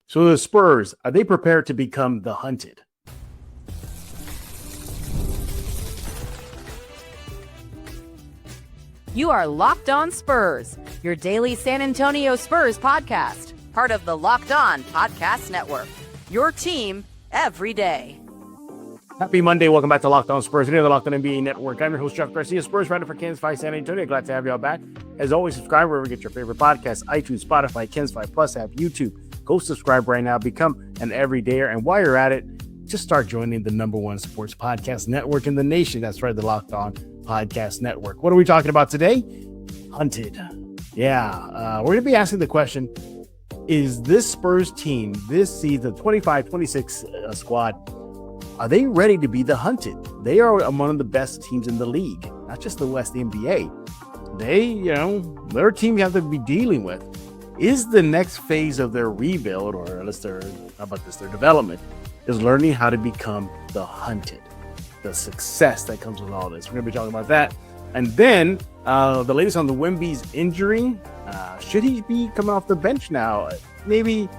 So the Spurs, are they prepared to become the hunted? You are Locked On Spurs, your daily San Antonio Spurs podcast, part of the Locked On Podcast Network, your team every day. Happy Monday. Welcome back to Locked On Spurs, the Locked On NBA Network. I'm your host, Jeff Garcia, Spurs writer for Kansas City, San Antonio. Glad to have you all back. As always, subscribe wherever you get your favorite podcasts, iTunes, Spotify, Kansas City Plus app, YouTube. Go subscribe right now. Become an everydayer. And while you're at it, just start joining the number one sports podcast network in the nation. That's right, the Locked On Podcast Network. What are we talking about today? Hunted. Yeah, we're going to be asking the question, is this Spurs team this season, 25-26 squad, are they ready to be the hunted? They are among the best teams in the league, not just the West NBA. They're a team you have to be dealing with. Is the next phase of their rebuild, or their development, is learning how to become the hunted, the success that comes with all this. We're going to be talking about that. And then the latest on the Wemby's injury. Should he be coming off the bench now? Maybe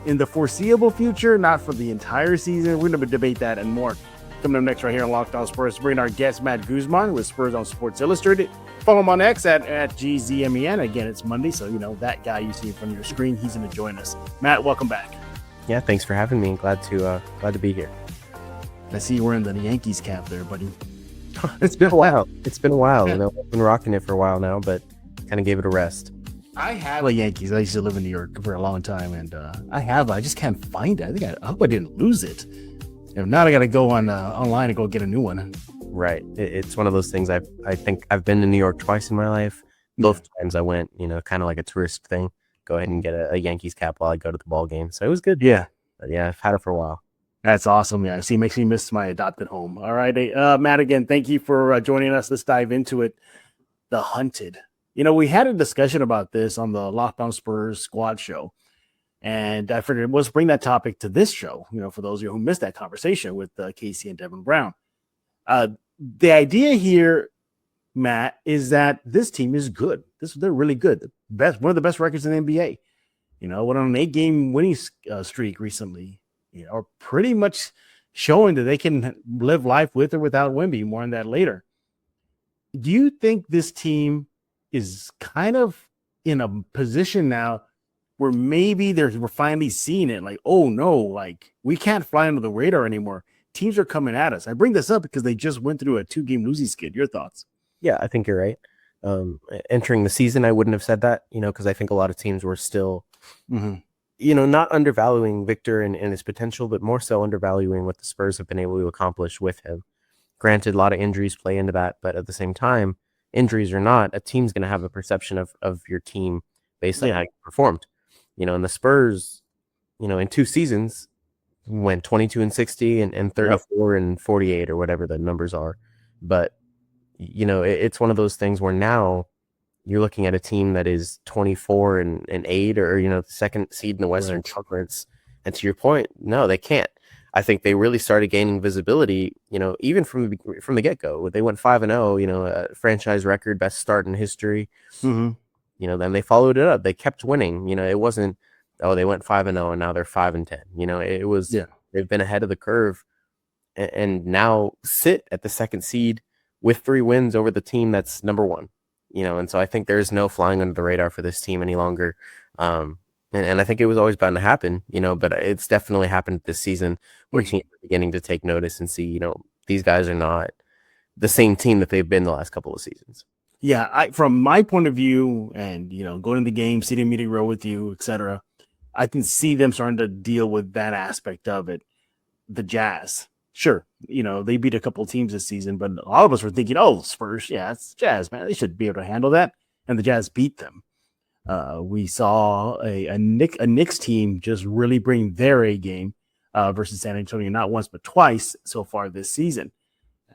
in the foreseeable future, not for the entire season. We're going to debate that and more. Coming up next right here on Locked On Spurs, bring our guest, Matt Guzman, with Spurs on Sports Illustrated. Follow him on X at GZMEN. Again, it's Monday, so that guy you see in front of your screen, he's going to join us. Matt, welcome back. Yeah, thanks for having me. Glad to be here. I see you wearing the Yankees cap there, buddy. It's been a while. I've been rocking it for a while now, but kind of gave it a rest. I have a Yankees. I used to live in New York for a long time, and I just can't find it. I hope I didn't lose it. If not, I got to go online and go get a new one. Right. It's one of those things. I think I've been to New York twice in my life. Both times I went, kind of like a tourist thing. Go ahead and get a Yankees cap while I go to the ball game. So it was good. Yeah. But yeah, I've had it for a while. That's awesome. Yeah. See, it makes me miss my adopted home. All right. Matt, again, thank you for joining us. Let's dive into it. The hunted. We had a discussion about this on the Locked On Spurs squad show. And I figured let's bring that topic to this show, for those of you who missed that conversation with Casey and Devin Brown. The idea here, Matt, is that this team is good. They're really good. One of the best records in the NBA. Went on an 8-game winning streak recently. Are pretty much showing that they can live life with or without Wemby. More on that later. Do you think this team is kind of in a position now where maybe we're finally seeing it? Like, oh no, like we can't fly under the radar anymore. Teams are coming at us. I bring this up because they just went through a 2-game losing skid. Your thoughts? Yeah, I think you're right. Entering the season, I wouldn't have said that, because I think a lot of teams were still, not undervaluing Victor and his potential, but more so undervaluing what the Spurs have been able to accomplish with him. Granted, a lot of injuries play into that, but at the same time, injuries or not, a team's going to have a perception of your team based on how you performed. And the Spurs, in 2 seasons, went 22-60 and 34-48 or whatever the numbers are. But, it's one of those things where now you're looking at a team that is 24-8 or, the second seed in the Western Conference. And to your point, no, they can't. I think they really started gaining visibility, even from the get-go. They went 5-0, a franchise record, best start in history. Mm-hmm. Then they followed it up. They kept winning. It wasn't, they went 5-0 and now they're 5-10. It was, they've been ahead of the curve and now sit at the second seed with 3 wins over the team that's number 1. And so I think there's no flying under the radar for this team any longer. And I think it was always bound to happen, but it's definitely happened this season where teams are beginning to take notice and see, these guys are not the same team that they've been the last couple of seasons. Yeah, from my point of view and, going to the game, sitting in meeting row with you, etc., I can see them starting to deal with that aspect of it. The Jazz. Sure, they beat a couple of teams this season, but all of us were thinking, oh, Spurs, yeah, it's Jazz, man. They should be able to handle that. And the Jazz beat them. We saw a Knicks team just really bring their A game versus San Antonio, not once but twice so far this season.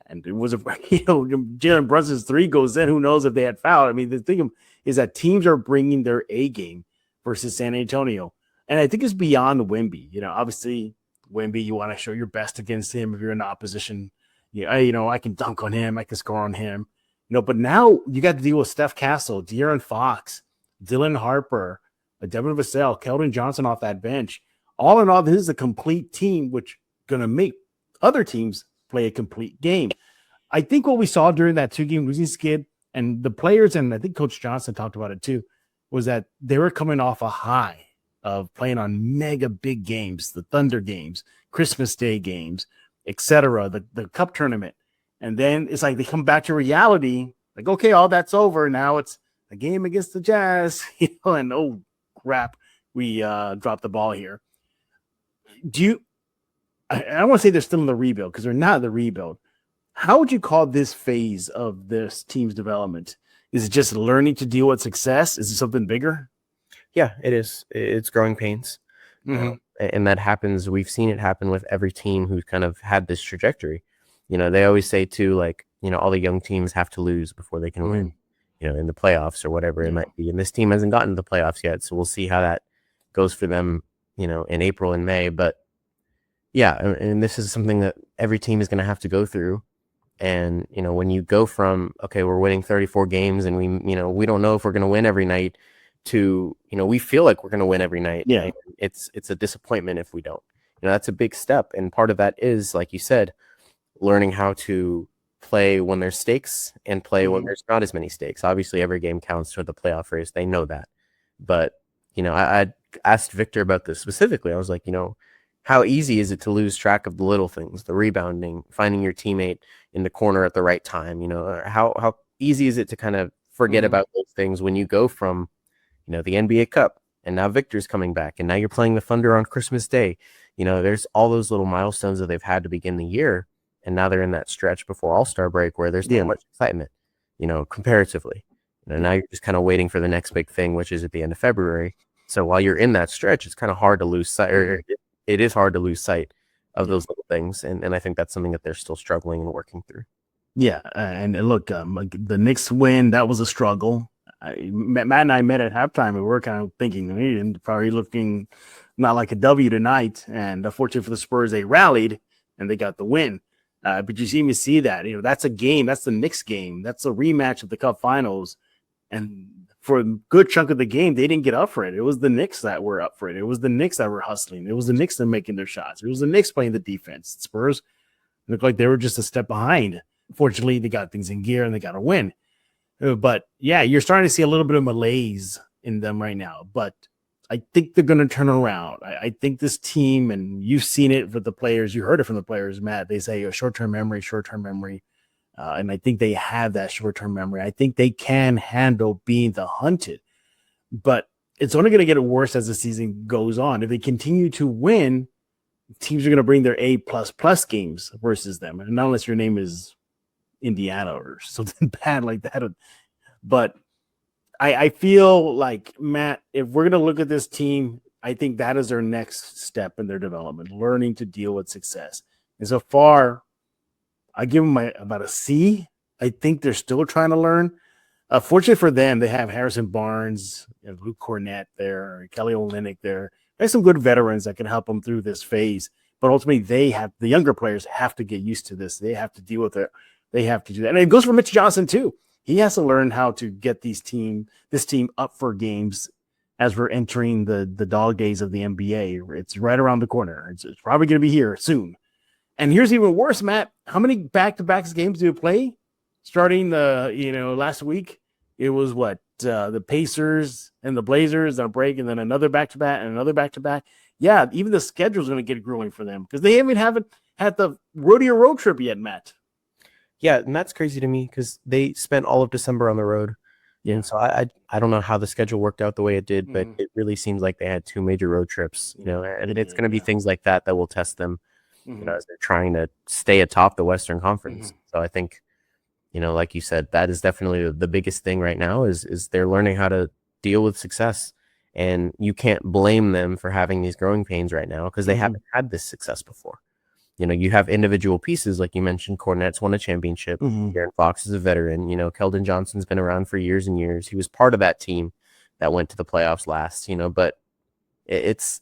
And it was Jalen Brunson's 3 goes in. Who knows if they had fouled? I mean, the thing is that teams are bringing their A game versus San Antonio, and I think it's beyond Wemby. Obviously Wemby, you want to show your best against him if you're in the opposition. I can dunk on him, I can score on him. But now you got to deal with Steph Castle, De'Aaron Fox, Dylan Harper, Devin Vassell, Keldon Johnson off that bench. all in all, this is a complete team, which going to make other teams play a complete game. I think what we saw during that 2-game losing skid, and the players, and I think Coach Johnson talked about it too, was that they were coming off a high of playing on mega big games, the Thunder games, Christmas Day games, etc., the Cup tournament. And then it's like they come back to reality, like, okay, all that's over. Now it's a game against the Jazz, and oh, crap, we dropped the ball here. I don't want to say they're still in the rebuild because they're not in the rebuild. How would you call this phase of this team's development? Is it just learning to deal with success? Is it something bigger? Yeah, it is. It's growing pains. And that happens. We've seen it happen with every team who's kind of had this trajectory. They always say too, like, all the young teams have to lose before they can win, in the playoffs or whatever it might be. And this team hasn't gotten to the playoffs yet. So we'll see how that goes for them, in April and May. But yeah, and this is something that every team is going to have to go through. And, when you go from, okay, we're winning 34 games and we don't know if we're going to win every night to, we feel like we're going to win every night. Yeah. It's a disappointment if we don't. That's a big step. And part of that is, like you said, learning how to play when there's stakes and play when there's not as many stakes. Obviously, every game counts for the playoff race. They know that. But, I asked Victor about this specifically. I was like, how easy is it to lose track of the little things, the rebounding, finding your teammate in the corner at the right time? How easy is it to kind of forget about those things when you go from, the NBA Cup and now Victor's coming back and now you're playing the Thunder on Christmas Day. There's all those little milestones that they've had to begin the year. And now they're in that stretch before All-Star break where there's not much excitement, comparatively. Now you're just kind of waiting for the next big thing, which is at the end of February. So while you're in that stretch, it's kind of hard to lose sight, or it is hard to lose sight of those little things. And I think that's something that they're still struggling and working through. Yeah. And look, the Knicks win, that was a struggle. Matt and I met at halftime and we were kind of thinking, probably looking not like a W tonight. And unfortunately for the Spurs, they rallied and they got the win. But you even see that, that's a game. That's the Knicks game. That's a rematch of the Cup Finals. And for a good chunk of the game, they didn't get up for it. It was the Knicks that were up for it. It was the Knicks that were hustling. It was the Knicks that were making their shots. It was the Knicks playing the defense. Spurs looked like they were just a step behind. Fortunately, they got things in gear and they got a win. But yeah, you're starting to see a little bit of malaise in them right now. But I think they're going to turn around. I think this team, and you've seen it with the players, you heard it from the players, Matt, they say short-term memory. And I think they have that short-term memory. I think they can handle being the hunted, but it's only going to get worse as the season goes on. If they continue to win, teams are going to bring their A++ games versus them. And not unless your name is Indiana or something bad like that. But I feel like, Matt, if we're going to look at this team, I think that is their next step in their development, learning to deal with success. And so far, I give them about a C. I think they're still trying to learn. Fortunately for them, they have Harrison Barnes, Luke Cornett there, Kelly Olynyk there. There's some good veterans that can help them through this phase. But ultimately, the younger players have to get used to this. They have to deal with it. They have to do that. And it goes for Mitch Johnson, too. He has to learn how to get this team up for games as we're entering the dog days of the NBA. It's right around the corner. It's probably going to be here soon. And here's even worse, Matt. How many back-to-back games do you play? Starting last week, it was the Pacers and the Blazers on break, and then another back-to-back and another back-to-back. Yeah, even the schedule's going to get grueling for them because they haven't had the rodeo road trip yet, Matt. Yeah, and that's crazy to me because they spent all of December on the road. Yeah. And so I don't know how the schedule worked out the way it did, but it really seems like they had 2 major road trips, and it's going to be things like that will test them. As they're trying to stay atop the Western Conference. So I think, like you said, that is definitely the biggest thing right now is they're learning how to deal with success. And you can't blame them for having these growing pains right now because they haven't had this success before. You have individual pieces, like you mentioned, Cornett's won a championship. Aaron Fox is a veteran. Keldon Johnson's been around for years and years. He was part of that team that went to the playoffs last, but it's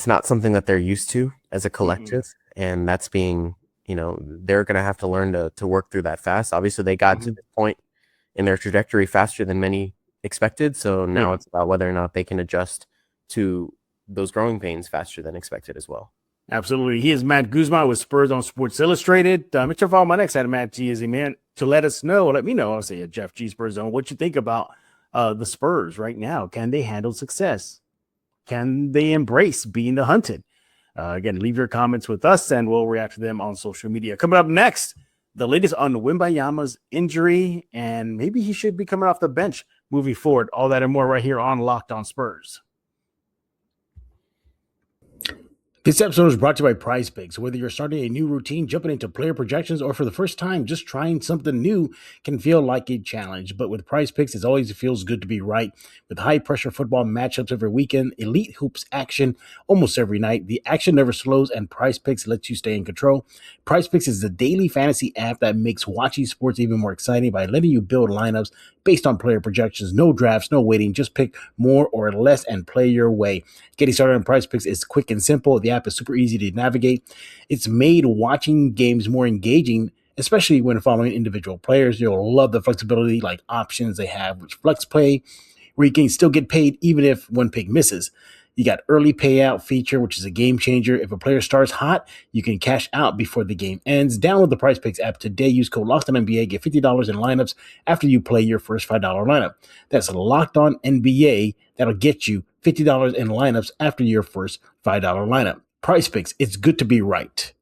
not something that they're used to as a collective. And that's being, they're going to have to learn to work through that fast. Obviously, they got to this point in their trajectory faster than many expected. So now it's about whether or not they can adjust to those growing pains faster than expected as well. Absolutely. He is Matt Guzman with Spurs on Sports Illustrated. Make sure to follow my next at Matt G is a man to let me know. I'll say Jeff G Spurs Zone. What you think about the Spurs right now? Can they handle success? Can they embrace being the hunted? Again, leave your comments with us and we'll react to them on social media. Coming up next, the latest on Wembyama's injury, and maybe he should be coming off the bench moving forward. All that and more right here on Locked On Spurs. This episode is brought to you by Prize Picks. Whether you're starting a new routine, jumping into player projections, or for the first time just trying something new can feel like a challenge. But with Prize Picks, it always feels good to be right. With high-pressure football matchups every weekend, elite hoops action almost every night, the action never slows, and Prize Picks lets you stay in control. Prize Picks is the daily fantasy app that makes watching sports even more exciting by letting you build lineups based on player projections. No drafts, no waiting. Just pick more or less and play your way. Getting started on Prize Picks is quick and simple. The app is super easy to navigate. It's made watching games more engaging, especially when following individual players. You'll love the flexibility, like options they have with Flex Play, where you can still get paid even if one pick misses. You got early payout feature, which is a game changer. If a player starts hot, you can cash out before the game ends. Download the Prize Picks app today. Use code LOCKEDONNBA. Get $50 in lineups after you play your first $5 lineup. That's Locked On NBA. That'll get you $50 in lineups after your first $5 lineup. Prize Picks. It's good to be right.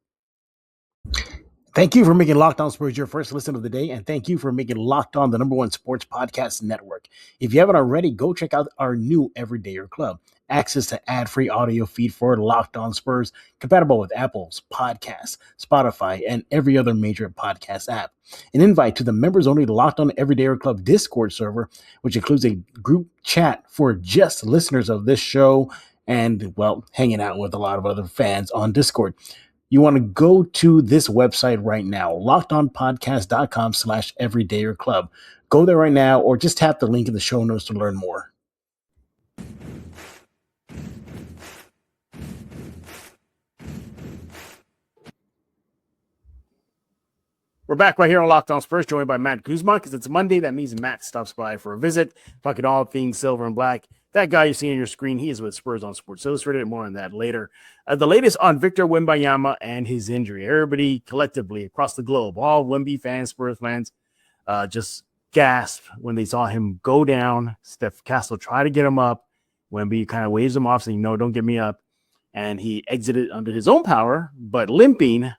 Thank you for making Locked On Spurs your first listen of the day, and thank you for making Locked On the #1 sports podcast network. If you haven't already, go check out our new Everydayer Club. Access to ad-free audio feed for Locked On Spurs, compatible with Apple's Podcasts, Spotify, and every other major podcast app. An invite to the members-only Locked On Everydayer Club Discord server, which includes a group chat for just listeners of this show and, well, hanging out with a lot of other fans on Discord. You want to go to this website right now, lockedonpodcast.com/everydayer club. Go there right now or just tap the link in the show notes to learn more. We're back right here on Locked On Spurs, joined by Matt Guzman, because it's Monday. That means Matt stops by for a visit, talking all things silver and black. That guy you see on your screen, he is with Spurs on Sports Illustrated. More on that later. The latest on Victor Wembanyama and his injury. Everybody collectively across the globe, all Wemby fans, Spurs fans, just gasped when they saw him go down. Steph Castle tried to get him up. Wemby kind of waves him off, saying, "No, don't get me up." And he exited under his own power, but limping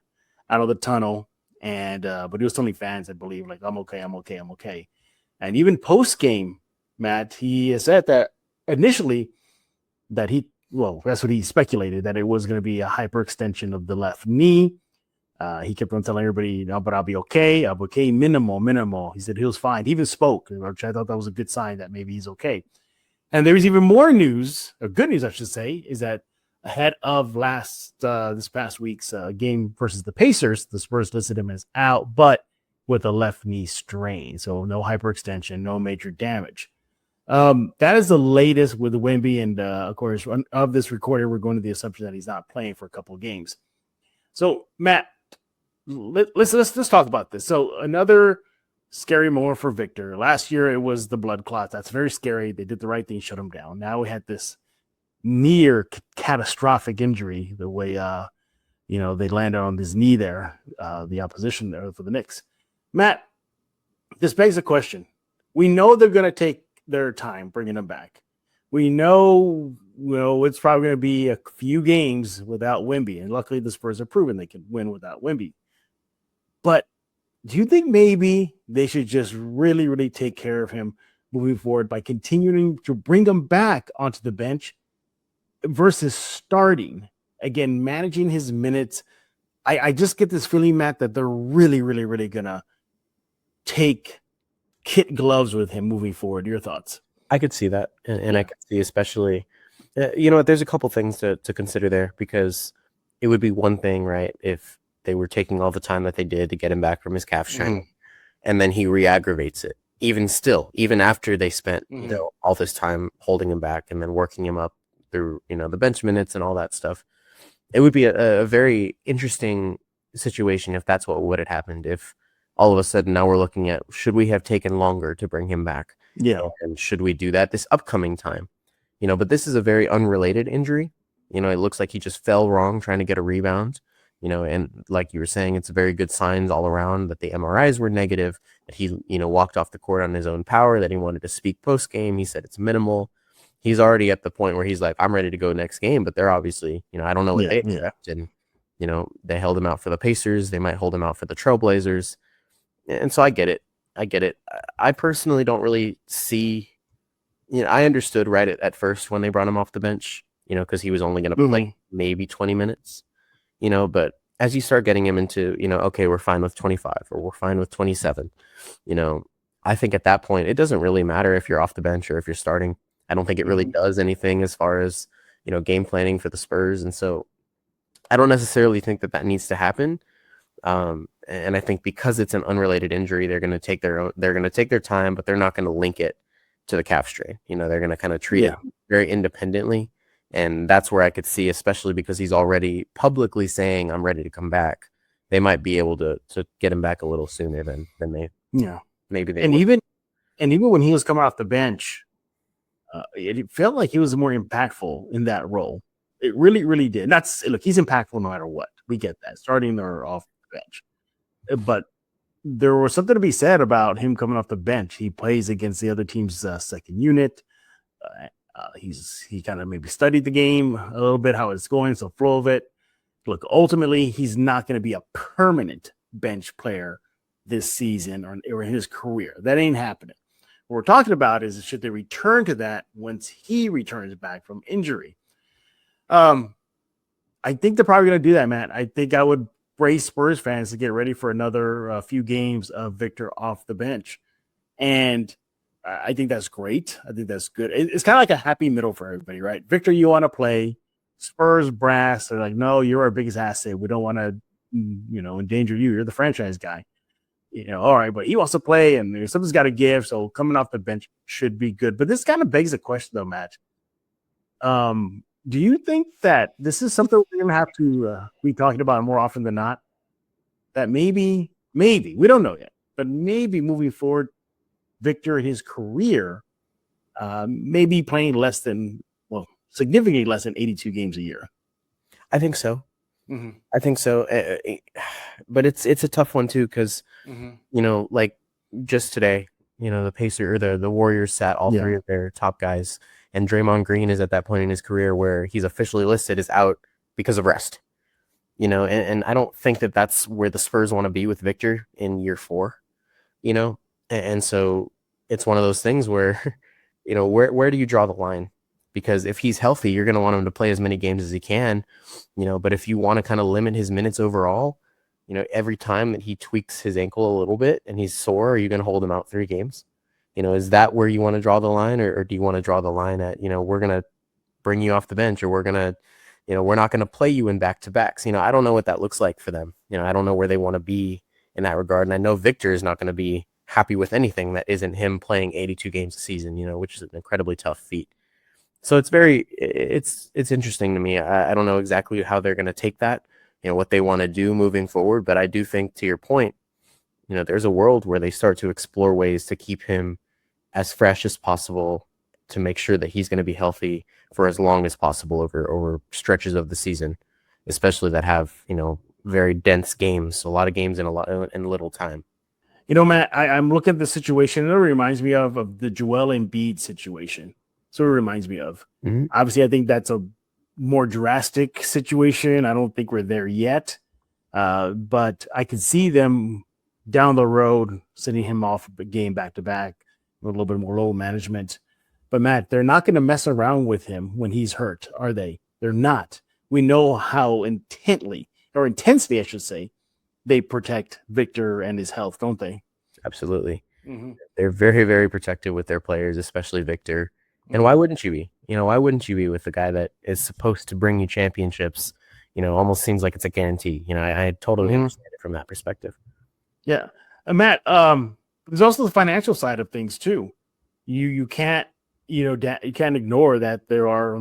out of the tunnel. And but he was telling fans, I believe, like, I'm okay. And even post-game, Matt, he said that initially that that's what he speculated, that it was going to be a hyperextension of the left knee. He kept on telling everybody, no, but I'll be okay. I'll be okay, minimal. He said he was fine. He even spoke, which I thought that was a good sign that maybe he's okay. And there was even more news, or good news, I should say, is that ahead of this past week's game versus the Pacers, the Spurs listed him as out, but with a left knee strain. So no hyperextension, no major damage. That is the latest with Wemby. And of course, of this recording, we're going to the assumption that he's not playing for a couple of games. So Matt, let's talk about this. So another scary moment for Victor. Last year, it was the blood clot. That's very scary. They did the right thing, shut him down. Now we had this near catastrophic injury, the way they landed on his knee there, the opposition there for the Knicks. Matt, this begs a question. We know they're going to take their time bringing him back. We know, it's probably going to be a few games without Wemby, and luckily the Spurs have proven they can win without Wemby. But do you think maybe they should just really, really take care of him moving forward by continuing to bring him back onto the bench versus starting, again, managing his minutes? I just get this feeling, Matt, that they're really, really, really going to take kid gloves with him moving forward. Your thoughts? I could see that. And I could see especially, there's a couple things to consider there, because it would be one thing, right, if they were taking all the time that they did to get him back from his calf strain, and then he re-aggravates it. Even after they spent all this time holding him back and then working him up through the bench minutes and all that stuff, it would be a very interesting situation if that's what would have happened. If all of a sudden now we're looking at, should we have taken longer to bring him back? Yeah, and should we do that this upcoming time? But this is a very unrelated injury. It looks like he just fell wrong trying to get a rebound. And like you were saying, it's very good signs all around that the MRIs were negative, that he, walked off the court on his own power, that he wanted to speak post game. He said it's minimal. He's already at the point where he's like, I'm ready to go next game, but they're obviously, I don't know what they expect. And, they held him out for the Pacers. They might hold him out for the Trailblazers. And so I get it. I personally don't really see, I understood right at first when they brought him off the bench, because he was only going to play maybe 20 minutes. But as you start getting him into, okay, we're fine with 25 or we're fine with 27, I think at that point, it doesn't really matter if you're off the bench or if you're starting. I don't think it really does anything as far as, game planning for the Spurs. And so I don't necessarily think that needs to happen. And I think because it's an unrelated injury, they're going to take their time, but they're not going to link it to the calf strain. They're going to kind of treat it very independently. And that's where I could see, especially because he's already publicly saying, I'm ready to come back. They might be able to get him back a little sooner than they. Yeah. Maybe they. And even when he was coming off the bench, it felt like he was more impactful in that role. It really, really did. Look, he's impactful no matter what. We get that, starting or off the bench. But there was something to be said about him coming off the bench. He plays against the other team's second unit. He kind of maybe studied the game a little bit, how it's going, so flow of it. Look, ultimately, he's not going to be a permanent bench player this season or in his career. That ain't happening. What we're talking about is should they return to that once he returns back from injury. I think they're probably going to do that, Matt. I think I would brace Spurs fans to get ready for another few games of Victor off the bench. And I think that's great. I think that's good. It's kind of like a happy middle for everybody, right? Victor, you want to play. Spurs brass, they're like, no, you're our biggest asset. We don't want to, endanger you. You're the franchise guy. All right, but he wants to play and something's got to give. So coming off the bench should be good. But this kind of begs the question, though, Matt. Do you think that this is something we're going to have to be talking about more often than not? That maybe, we don't know yet, but maybe moving forward, Victor in his career maybe playing significantly less than 82 games a year. I think so. I think so. But it's a tough one too, because like just today, the Pacers or the Warriors sat all three of their top guys, and Draymond Green is at that point in his career where he's officially listed as out because of rest. And I don't think that that's where the Spurs want to be with Victor in year 4. And so it's one of those things where, where do you draw the line? Because if he's healthy, you're going to want him to play as many games as he can, but if you want to kind of limit his minutes overall, every time that he tweaks his ankle a little bit and he's sore, are you going to hold him out 3 games? Is that where you want to draw the line, or do you want to draw the line at, we're going to bring you off the bench, or we're going to, we're not going to play you in back-to-backs. I don't know what that looks like for them. I don't know where they want to be in that regard. And I know Victor is not going to be happy with anything that isn't him playing 82 games a season, which is an incredibly tough feat. So it's interesting to me. I don't know exactly how they're going to take that, what they want to do moving forward. But I do think, to your point, there's a world where they start to explore ways to keep him as fresh as possible, to make sure that he's going to be healthy for as long as possible over stretches of the season, especially that have, very dense games, a lot of games in little time. Matt, I'm looking at the situation, and it reminds me of the Joel Embiid situation. So it reminds me of. Obviously, I think that's a more drastic situation. I don't think we're there yet. But I could see them down the road sending him off a game back-to-back, a little bit more low management. But, Matt, they're not going to mess around with him when he's hurt, are they? They're not. We know how intensely, I should say, they protect Victor and his health, don't they? Absolutely. They're very, very protective with their players, especially Victor. And why wouldn't you be? Why wouldn't you be with the guy that is supposed to bring you championships? Almost seems like it's a guarantee. I totally understand it from that perspective. Yeah. Matt, there's also the financial side of things too. You can't, you can't ignore that there are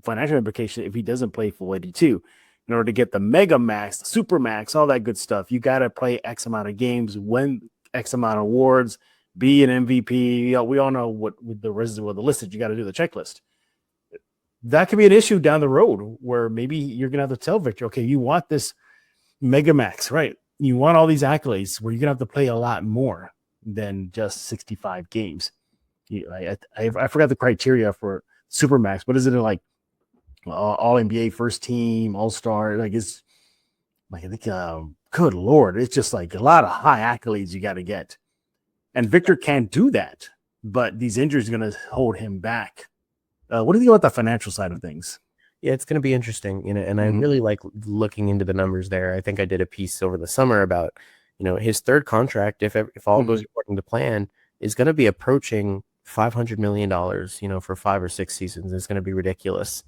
financial implications if he doesn't play full 82. In order to get the mega max, the Supermax, all that good stuff, you got to play X amount of games, win X amount of awards, be an MVP. We all know what with the list that you got to do the checklist. that could be an issue down the road where maybe you're going to have to tell Victor, okay, you want this mega max, right? You want all these accolades where you're going to have to play a lot more than just 65 games. I forgot the criteria for Supermax. What is it like? All NBA first team, all star. Like it's like I think, good Lord, it's just like a lot of high accolades you got to get. And Victor can't do that, but these injuries are going to hold him back. What do you think about the financial side of things? Yeah, it's going to be interesting, and I really like looking into the numbers there. I think I did a piece over the summer about, his third contract, if all goes according to plan, is going to be approaching $500 million, for 5 or 6 seasons. It's going to be ridiculous.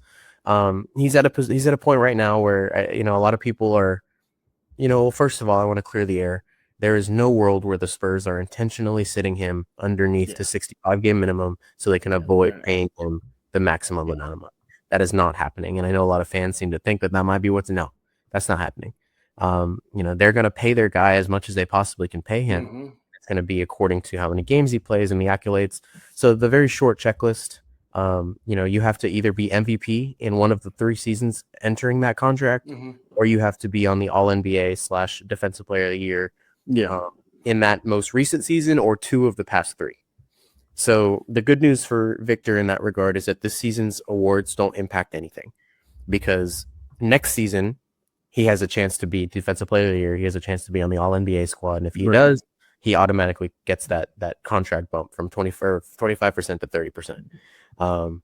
He's at a point right now where, a lot of people are, first of all, I want to clear the air. There is no world where the Spurs are intentionally sitting him underneath the 65-game minimum so they can avoid paying him the maximum amount of money. That is not happening. And I know a lot of fans seem to think that might be no, that's not happening. They're going to pay their guy as much as they possibly can pay him. It's going to be according to how many games he plays and the accolades. So the very short checklist, you have to either be MVP in one of the 3 seasons entering that contract, or you have to be on the All-NBA / Defensive Player of the Year in that most recent season or 2 of the past 3. So the good news for Victor in that regard is that this season's awards don't impact anything, because next season he has a chance to be Defensive Player of the Year. He has a chance to be on the All-NBA squad. And if he does, he automatically gets that contract bump from 25% to 30%.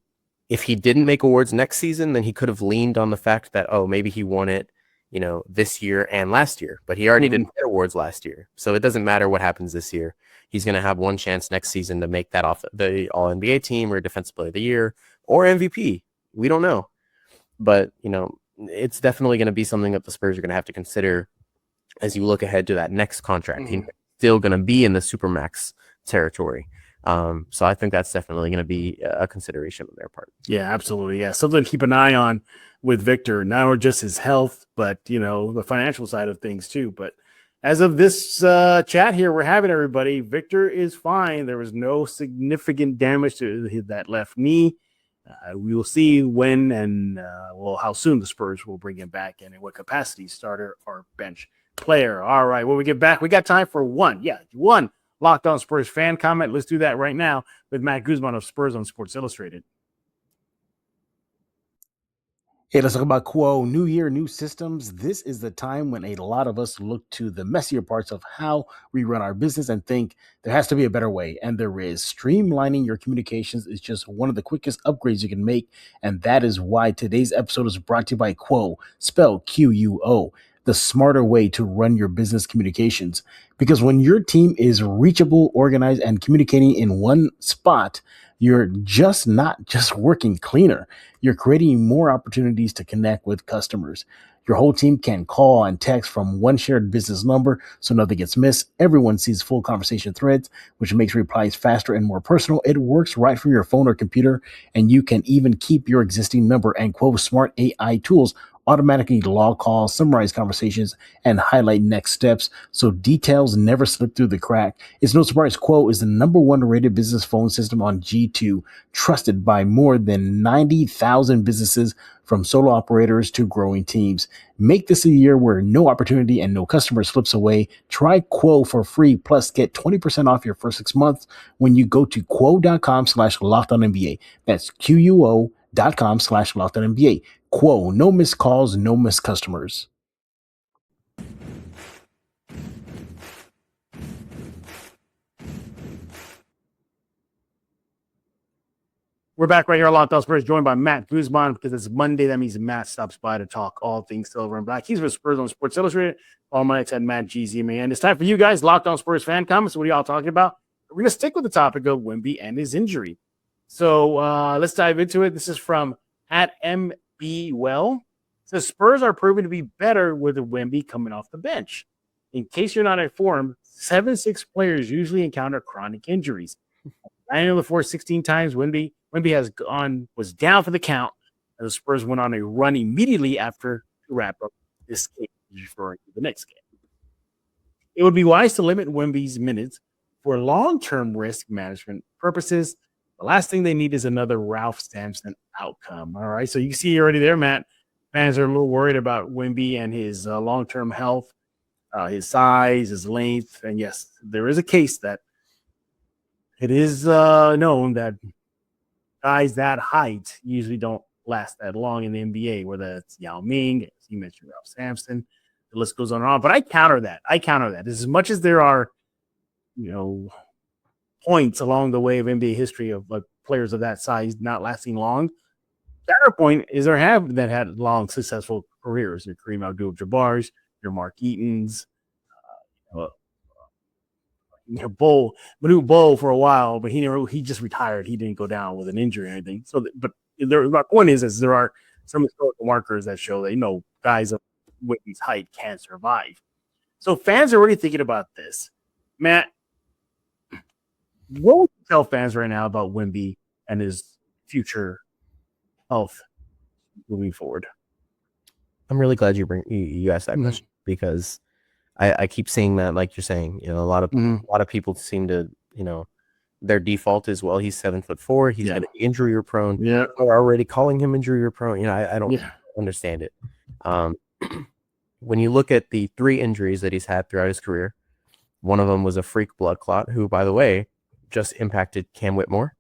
If he didn't make awards next season, then he could have leaned on the fact that, maybe he won it, this year and last year, but he already didn't get awards last year. So it doesn't matter what happens this year. He's going to have one chance next season to make that off the All-NBA team or Defensive Player of the Year or MVP. We don't know. But, it's definitely going to be something that the Spurs are going to have to consider as you look ahead to that next contract. He's still going to be in the Supermax territory. So I think that's definitely going to be a consideration on their part. Yeah, absolutely. Yeah, something to keep an eye on with Victor, not just his health, but, the financial side of things too. But as of this chat here we're having, everybody, Victor is fine. There was no significant damage to that left knee. We will see when and how soon the Spurs will bring him back and in what capacity, starter or bench player. All right, when we get back, we got time for one Locked On Spurs fan comment. Let's do that right now with Matt Guzman of Spurs on Sports Illustrated. Hey, let's talk about Quo. New year, new systems. This is the time when a lot of us look to the messier parts of how we run our business and think there has to be a better way. And there is. Streamlining your communications is just one of the quickest upgrades you can make. And that is why today's episode is brought to you by Quo, spelled Quo, the smarter way to run your business communications. Because when your team is reachable, organized, and communicating in one spot, you're just not just working cleaner. You're creating more opportunities to connect with customers. Your whole team can call and text from one shared business number so nothing gets missed. Everyone sees full conversation threads, which makes replies faster and more personal. It works right from your phone or computer, and you can even keep your existing number. And Quo smart AI tools automatically log calls, summarize conversations, and highlight next steps so details never slip through the crack. It's no surprise Quo is the #1 rated business phone system on G2, trusted by more than 90,000 businesses, from solo operators to growing teams. Make this a year where no opportunity and no customer slips away. Try Quo for free, plus get 20% off your first 6 months when you go to quo.com/LockedOnNBA. That's QUO.com/LockedOnNBA. Quo, no missed calls, no missed customers. We're back right here on Locked On Spurs, joined by Matt Guzman, because it's Monday. That means Matt stops by to talk all things silver and black. He's with Spurs on Sports Illustrated. All my ex at Matt GZMA. And it's time for you guys, Locked On Spurs fan comments. What are y'all talking about? We're going to stick with the topic of Wemby and his injury. So let's dive into it. This is from @MBWell. It says Spurs are proving to be better with Wemby coming off the bench. In case you're not informed, 7'6" players usually encounter chronic injuries. 9 of the 4, 16 times Wemby was down for the count, and the Spurs went on a run immediately after to wrap up this game, referring to the next game. It would be wise to limit Wemby's minutes for long-term risk management purposes. The last thing they need is another Ralph Sampson outcome. All right. So you see already there, Matt, fans are a little worried about Wemby and his long-term health, his size, his length. And yes, there is a case that it is known that guys that height usually don't last that long in the NBA, whether it's Yao Ming, as you mentioned, Ralph Sampson, the list goes on and on. But I counter that. As much as there are, points along the way of NBA history of players of that size not lasting long, counterpoint is there have that had long, successful careers. Your Kareem Abdul-Jabbar's, your Mark Eaton's, Manu Bol for a while, but he just retired. He didn't go down with an injury or anything. So, my point is there are some historical markers that show that guys of Whitney's height can't survive. So fans are already thinking about this. Matt, what would you tell fans right now about Wemby and his future health moving forward? I'm really glad you asked that question, because I keep seeing that, like you're saying, a lot of people seem to, their default is, well, he's 7'4", he's gonna be injury prone. Yeah, are already calling him injury prone. I don't understand it. When you look at the 3 injuries that he's had throughout his career, one of them was a freak blood clot, who, by the way, just impacted Cam Whitmore,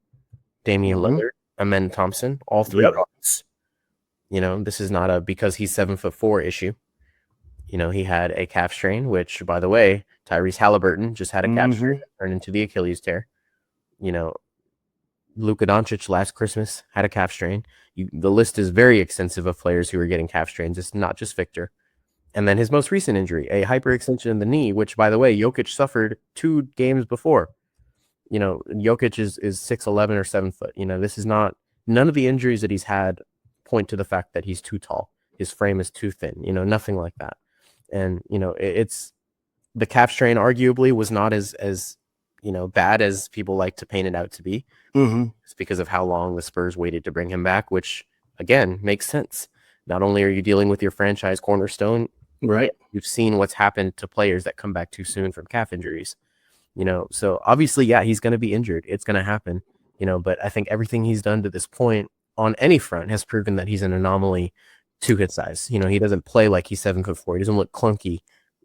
Damian Lillard, Amen Thompson, all 3 guards. This is not a because he's 7'4" issue. He had a calf strain, which, by the way, Tyrese Halliburton just had a calf strain that turned into the Achilles tear. Luka Doncic last Christmas had a calf strain. The list is very extensive of players who are getting calf strains. It's not just Victor. And then his most recent injury, a hyperextension in the knee, which, by the way, Jokic suffered 2 games before. Jokic is 6'11" or 7 foot. This is not, none of the injuries that he's had point to the fact that he's too tall. His frame is too thin, nothing like that. And, it's the calf strain arguably was not as bad as people like to paint it out to be. It's because of how long the Spurs waited to bring him back, which, again, makes sense. Not only are you dealing with your franchise cornerstone, right? You've seen what's happened to players that come back too soon from calf injuries. So obviously, he's going to be injured. It's going to happen, but I think everything he's done to this point on any front has proven that he's an anomaly to his size. He doesn't play like he's 7'4". He doesn't look clunky,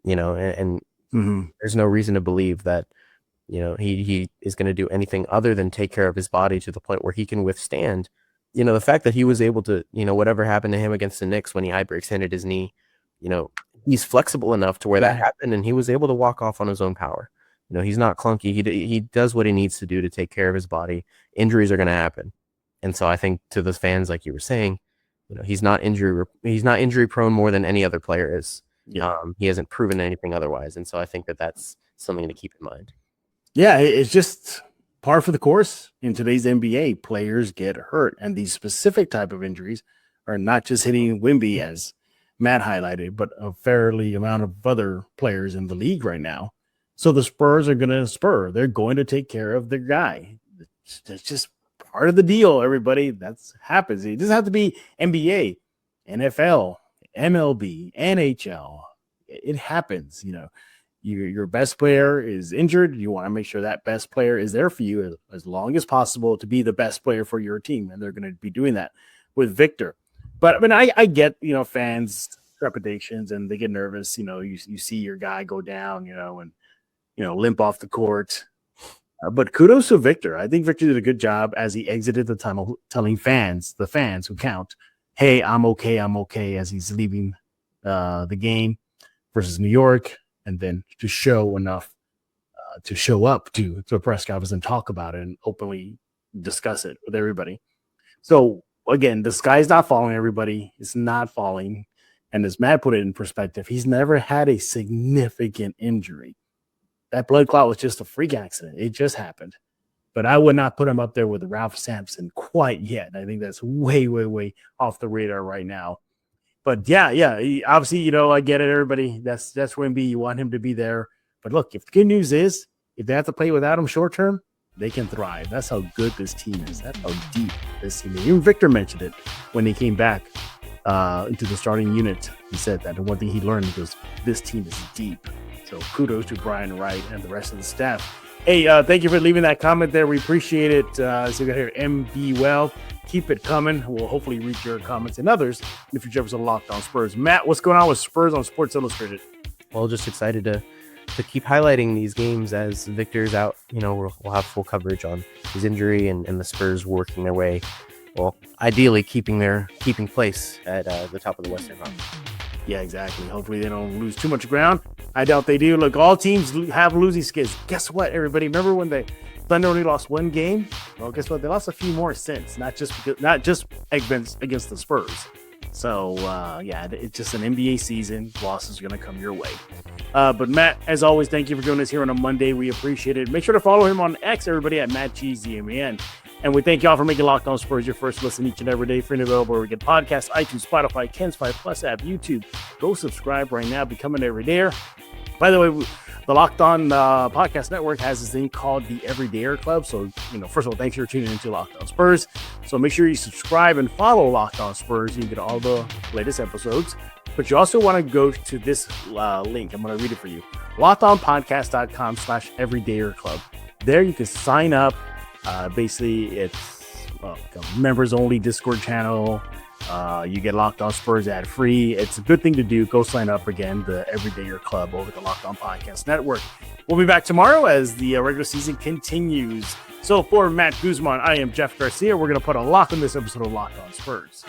and there's no reason to believe that, he is going to do anything other than take care of his body to the point where he can withstand, the fact that he was able to, whatever happened to him against the Knicks when he hyperextended his knee, he's flexible enough to where that happened and he was able to walk off on his own power. He's not clunky. He does what he needs to do to take care of his body. Injuries are going to happen. And so I think to the fans, like you were saying, he's not injury prone more than any other player is. He hasn't proven anything otherwise. And so I think that's something to keep in mind. Yeah, it's just par for the course in today's NBA. Players get hurt, and these specific type of injuries are not just hitting Wemby, as Matt highlighted, but a fairly amount of other players in the league right now. So the Spurs are going to spur. They're going to take care of their guy. It's just part of the deal, everybody. That's happens. It doesn't have to be NBA, NFL, MLB, NHL. It happens. Your best player is injured. You want to make sure that best player is there for you as long as possible to be the best player for your team. And they're going to be doing that with Victor. But I mean, I get, fans' trepidations and they get nervous. You see your guy go down, and, limp off the court. But kudos to Victor. I think Victor did a good job as he exited the tunnel, telling the fans who count, hey, I'm okay, as he's leaving the game versus New York. And then to show enough to show up to a press conference and talk about it and openly discuss it with everybody. So, again, the sky's not falling, everybody. It's not falling. And as Matt put it in perspective, he's never had a significant injury. That blood clot was just a freak accident. It just happened. But I would not put him up there with Ralph Sampson quite yet. I think that's way, way, way off the radar right now. But yeah. Obviously, I get it, everybody. That's Wemby. You want him to be there. But look, if the good news is, if they have to play without him short term, they can thrive. That's how good this team is. That's how deep this team is. Even Victor mentioned it when he came back into the starting unit. He said that. And one thing he learned was this team is deep. So kudos to Brian Wright and the rest of the staff. Hey, thank you for leaving that comment there. We appreciate it. So we got here MB Well. Keep it coming. We'll hopefully read your comments and others in the future episode of Locked On Spurs. Matt, what's going on with Spurs on Sports Illustrated? Well, just excited to keep highlighting these games as Victor's out. You know, we'll have full coverage on his injury and the Spurs working their way. Well, ideally keeping place at the top of the Western Conference. Yeah, exactly. Hopefully they don't lose too much ground. I doubt they do. Look, all teams have losing skids. Guess what, everybody? Remember when the Thunder only lost one game? Well, guess what? They lost a few more since. Not just against the Spurs. So, yeah, it's just an NBA season. Losses are going to come your way. But Matt, as always, thank you for joining us here on a Monday. We appreciate it. Make sure to follow him on X, everybody, at MattGZMAN. And we thank y'all for making Locked On Spurs your first listen each and every day. Free and available where we get podcasts, iTunes, Spotify, Ken's 5 Plus app, YouTube. Go subscribe right now. Become an everydayer. By the way, the Locked On Podcast Network has this thing called the Everydayer Club. So, first of all, thanks for tuning into Locked On Spurs. So make sure you subscribe and follow Locked On Spurs. You can get all the latest episodes. But you also want to go to this link. I'm going to read it for you. LockedOnPodcast.com/Everydayer Club. There you can sign up. Basically, it's a members-only Discord channel. You get Locked On Spurs ad-free. It's a good thing to do. Go sign up again, the Everydayer Club over the Locked On Podcast Network. We'll be back tomorrow as the regular season continues. So for Matt Guzman, I am Jeff Garcia. We're going to put a lock on this episode of Locked On Spurs.